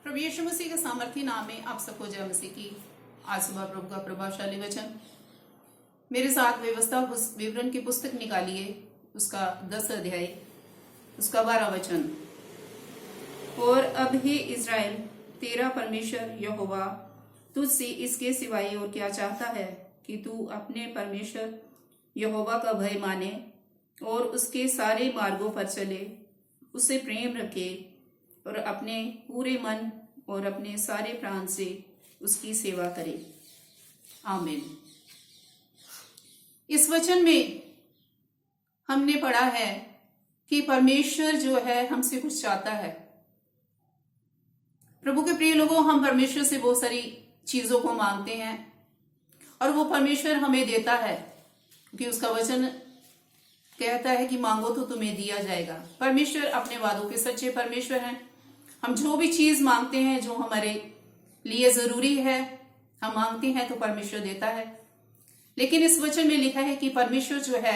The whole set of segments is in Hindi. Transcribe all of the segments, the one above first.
प्रभु यीशु मसीह के सामर्थी नाम में आप सबको जय मसीह की। आज सुबह प्रभु का प्रभावशाली वचन मेरे साथ व्यवस्था विवरण की पुस्तक निकालिए, उसका 10 अध्याय, उसका 12 वचन। और अब हे इज़राइल, तेरा परमेश्वर यहोवा तुझसे इसके सिवाय और क्या चाहता है कि तू अपने परमेश्वर यहोवा का भय माने और उसके सारे मार्गों पर चले, उससे प्रेम रखे और अपने पूरे मन और अपने सारे प्राण से उसकी सेवा करे। आमीन। इस वचन में हमने पढ़ा है कि परमेश्वर जो है हमसे कुछ चाहता है। प्रभु के प्रिय लोगों, हम परमेश्वर से बहुत सारी चीजों को मांगते हैं और वो परमेश्वर हमें देता है, क्योंकि उसका वचन कहता है कि मांगो तो तुम्हें दिया जाएगा। परमेश्वर अपने वादों के सच्चे परमेश्वर हैं। हम जो भी चीज मांगते हैं जो हमारे लिए जरूरी है, हम मांगते हैं तो परमेश्वर देता है। लेकिन इस वचन में लिखा है कि परमेश्वर जो है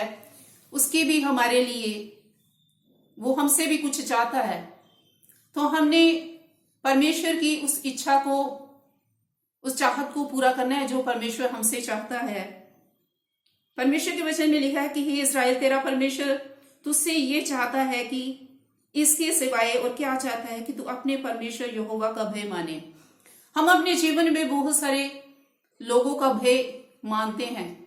उसकी भी हमारे लिए, वो हमसे भी कुछ चाहता है। तो हमने परमेश्वर की उस इच्छा को, उस चाहत को पूरा करना है जो परमेश्वर हमसे चाहता है। परमेश्वर के वचन में लिखा है कि हे इज़राइल, तेरा परमेश्वर तुझसे ये चाहता है कि इसके सिवाय और क्या चाहता है कि तू अपने परमेश्वर यहोवा का भय माने। हम अपने जीवन में बहुत सारे लोगों का भय मानते हैं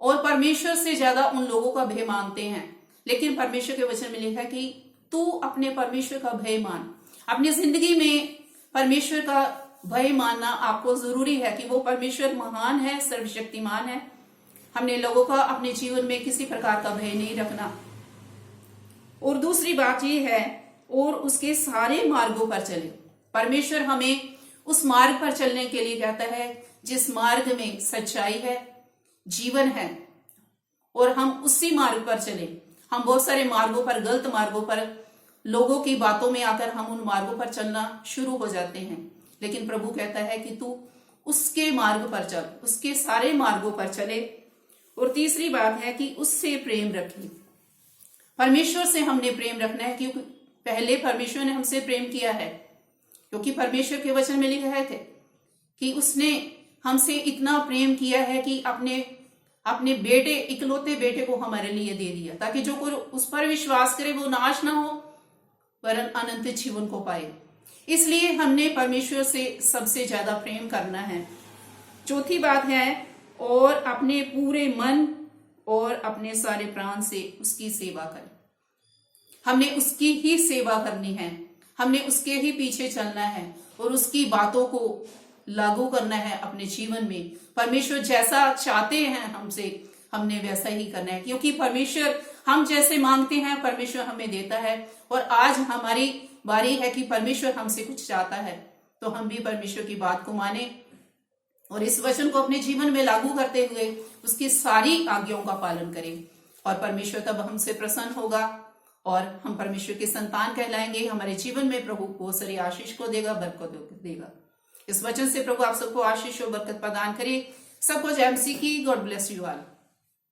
और परमेश्वर से ज्यादा उन लोगों का भय मानते हैं। लेकिन परमेश्वर के वचन में लिखा है कि तू अपने परमेश्वर का भय मान। अपनी जिंदगी में परमेश्वर का भय मानना आपको जरूरी है कि वो परमेश्वर महान है, सर्वशक्तिमान है। हमने लोगों का अपने जीवन में किसी प्रकार का भय नहीं रखना। और दूसरी बात यह है, और उसके सारे मार्गों पर चले। परमेश्वर हमें उस मार्ग पर चलने के लिए कहता है जिस मार्ग में सच्चाई है, जीवन है, और हम उसी मार्ग पर चले। हम बहुत सारे मार्गों पर, गलत मार्गों पर, लोगों की बातों में आकर हम उन मार्गों पर चलना शुरू हो जाते हैं। लेकिन प्रभु कहता है कि तू उसके मार्ग पर चल, उसके सारे मार्गों पर चले। और तीसरी बात है कि उससे प्रेम रखें। परमेश्वर से हमने प्रेम रखना है, क्योंकि पहले परमेश्वर ने हमसे प्रेम किया है। क्योंकि परमेश्वर के वचन में लिखा है कि उसने हमसे इतना प्रेम किया है कि अपने बेटे, इकलौते बेटे को हमारे लिए दे दिया, ताकि जो कोई उस पर विश्वास करे वो नाश ना हो वरन अनंत जीवन को पाए। इसलिए हमने परमेश्वर से सबसे ज्यादा प्रेम करना है। चौथी बात है, और अपने पूरे मन और अपने सारे प्राण से उसकी सेवा करें। हमने उसकी ही सेवा करनी है, हमने उसके ही पीछे चलना है और उसकी बातों को लागू करना है अपने जीवन में। परमेश्वर जैसा चाहते हैं हमसे, हमने वैसा ही करना है। क्योंकि परमेश्वर, हम जैसे मांगते हैं परमेश्वर हमें देता है। और आज हमारी बारी है कि परमेश्वर हमसे कुछ चाहता है तो हम भी परमेश्वर की बात को माने और इस वचन को अपने जीवन में लागू करते हुए उसकी सारी आज्ञाओं का पालन करें। और परमेश्वर तब हमसे प्रसन्न होगा और हम परमेश्वर के संतान कहलाएंगे। हमारे जीवन में प्रभु बहुत सारी आशीष को देगा, बरकत देगा। इस वचन से प्रभु आप सबको आशीष और बरकत प्रदान करे। सबको जय मसीह की। God bless you all.